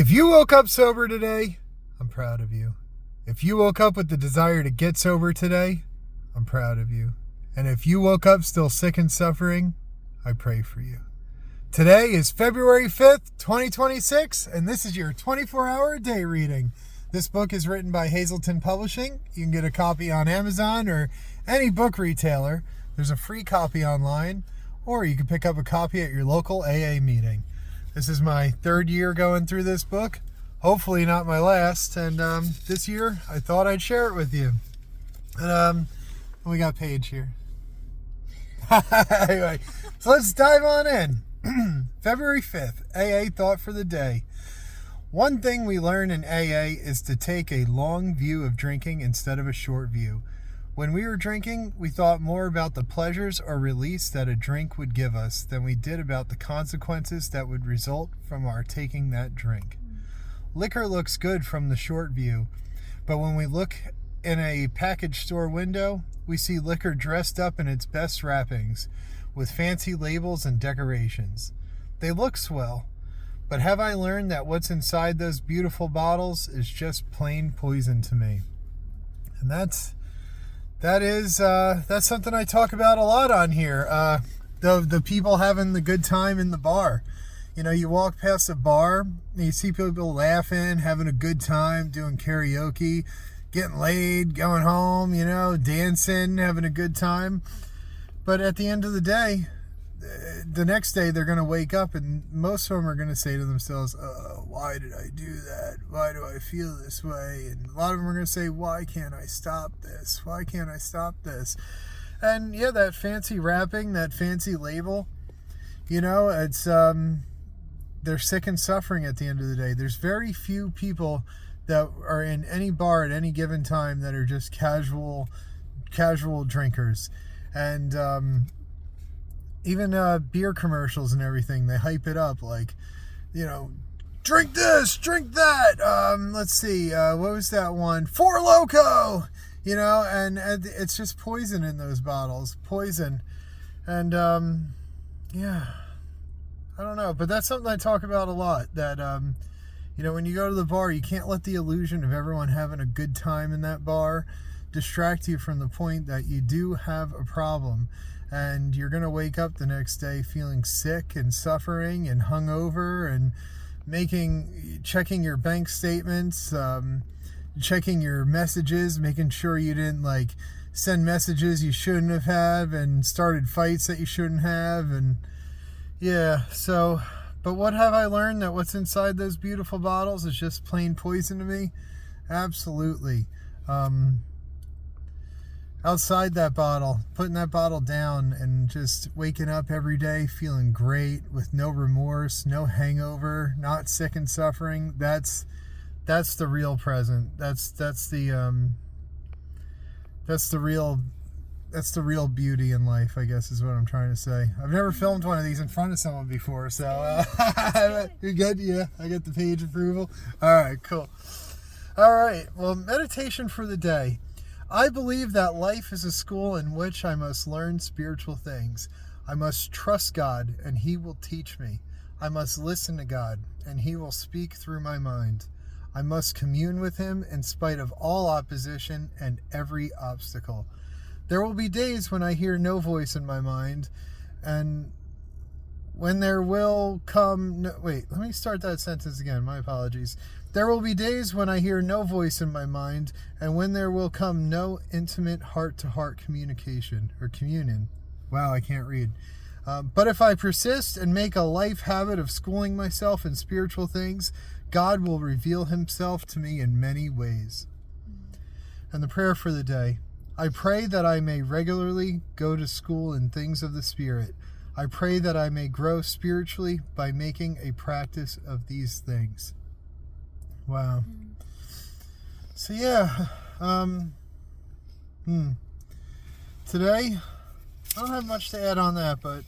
If you woke up sober today, I'm proud of you. If you woke up with the desire to get sober today, I'm proud of you. And if you woke up still sick and suffering, I pray for you. Today is February 5th, 2026, and this is your 24-hour day reading. This book is written by Hazelton Publishing. You can get a copy on Amazon or any book retailer. There's a free copy online, or you can pick up a copy at your local AA meeting. This is my third year going through this book. Hopefully not my last. And this year, I thought I'd share it with you. And we got Paige here. Anyway, so let's dive on in. February 5th, AA Thought for the Day. One thing we learn in AA is to take a long view of drinking instead of a short view. When we were drinking, we thought more about the pleasures or release that a drink would give us than we did about the consequences that would result from our taking that drink. Liquor looks good from the short view, but when we look in a package store window, we see liquor dressed up in its best wrappings, with fancy labels and decorations. They look swell, but have I learned that what's inside those beautiful bottles is just plain poison to me? And that's something I talk about a lot on here. The people having the good time in the bar. You know, you walk past a bar, and you see people laughing, having a good time, doing karaoke, getting laid, going home, you know, dancing, having a good time. But at the end of the day, the next day they're going to wake up and most of them are going to say to themselves, why did I do that? Why do I feel this way? And a lot of them are going to say, why can't I stop this? Why can't I stop this? And yeah, that fancy wrapping, that fancy label, you know, it's they're sick and suffering at the end of the day. There's very few people that are in any bar at any given time that are just casual drinkers. And even beer commercials and everything, they hype it up like, you know, drink this, drink that. Let's see, what was that one? Four Loko, you know, and it's just poison in those bottles, poison. And yeah, I don't know, but that's something I talk about a lot. That you know, when you go to the bar, you can't let the illusion of everyone having a good time in that bar distract you from the point that you do have a problem. And you're going to wake up the next day feeling sick and suffering and hungover and checking your bank statements, checking your messages, making sure you didn't send messages you shouldn't have had and started fights that you shouldn't have. And yeah, so, but what have I learned? That what's inside those beautiful bottles is just plain poison to me? Absolutely. Outside that bottle, putting that bottle down and just waking up every day feeling great with no remorse, no hangover, not sick and suffering. That's the real present. That's the real beauty in life, I guess is what I'm trying to say. I've never filmed one of these in front of someone before, so you're good. Yeah, I get the page approval. All right, cool. All right, well, meditation for the day. I believe that life is a school in which I must learn spiritual things. I must trust God, and He will teach me. I must listen to God, and He will speak through my mind. I must commune with Him in spite of all opposition and every obstacle. There will be days when I hear no voice in my mind, and when there will come... let me start that sentence again. My apologies. There will be days when I hear no voice in my mind, and when there will come no intimate heart-to-heart communication or communion. Wow, I can't read. But if I persist and make a life habit of schooling myself in spiritual things, God will reveal Himself to me in many ways. And the prayer for the day. I pray that I may regularly go to school in things of the Spirit. I pray that I may grow spiritually by making a practice of these things. Wow. So yeah, today, I don't have much to add on that, but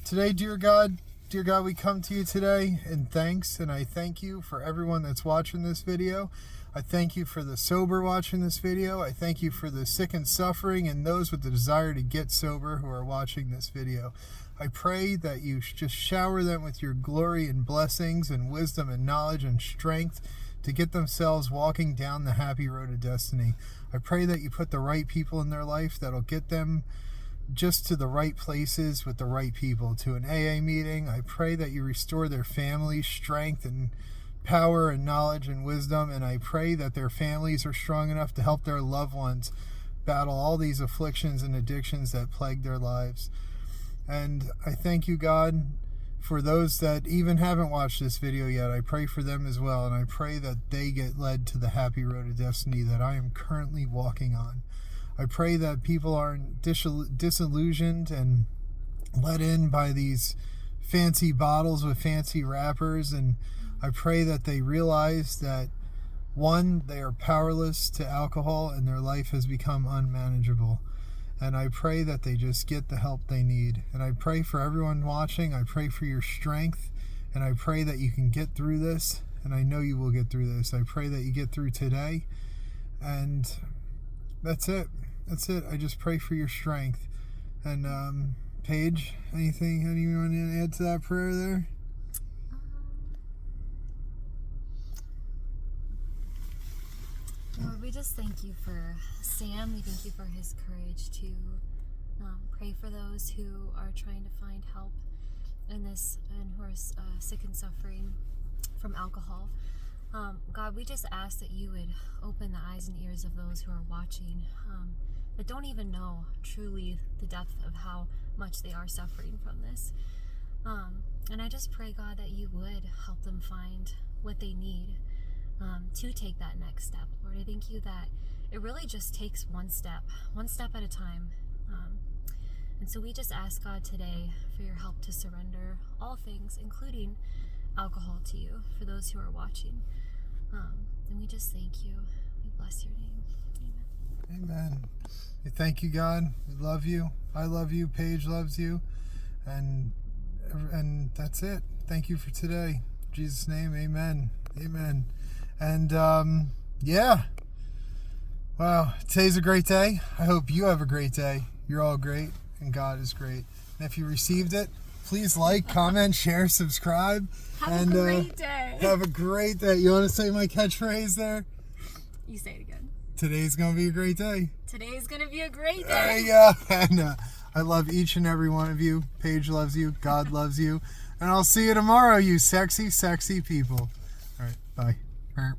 today, dear God, Dear God, we come to you today in thanks, and I thank you for everyone that's watching this video. I thank you for the sober watching this video. I thank you for the sick and suffering and those with the desire to get sober who are watching this video. I pray that you just shower them with your glory and blessings and wisdom and knowledge and strength to get themselves walking down the happy road of destiny. I pray that you put the right people in their life that'll get them just to the right places with the right people, to an AA meeting. I pray that you restore their families strength and power and knowledge and wisdom, and I pray that their families are strong enough to help their loved ones battle all these afflictions and addictions that plague their lives. And I thank you, God, for those that even haven't watched this video yet. I pray for them as well, and I pray that they get led to the happy road of destiny that I am currently walking on. I pray that people aren't disillusioned and let in by these fancy bottles with fancy wrappers, and I pray that they realize that, one, they are powerless to alcohol and their life has become unmanageable. And I pray that they just get the help they need. And I pray for everyone watching. I pray for your strength, and I pray that you can get through this, and I know you will get through this. I pray that you get through today, and that's it. That's it. I just pray for your strength. And Paige, anything you want to add to that prayer there? Lord, we just thank you for Sam. We thank you for his courage to pray for those who are trying to find help in this and who are sick and suffering from alcohol. God, we just ask that you would open the eyes and ears of those who are watching that don't even know truly the depth of how much they are suffering from this. And I just pray, God, that you would help them find what they need to take that next step. Lord, I thank you that it really just takes one step at a time. And so we just ask, God, today for your help to surrender all things, including alcohol, to you, for those who are watching. And we just thank you. We bless your name. Amen. Amen. We thank you, God. We love you. I love you. Paige loves you. And that's it. Thank you for today. In Jesus' name, amen. Amen. And yeah. Wow. Today's a great day. I hope you have a great day. You're all great, and God is great. And if you received it, please like, comment, share, subscribe. Have a great day. Have a great day. You want to say my catchphrase there? You say it again. Today's going to be a great day. Today's going to be a great day. There you go. And I love each and every one of you. Paige loves you. God loves you. And I'll see you tomorrow, you sexy, sexy people. All right. Bye.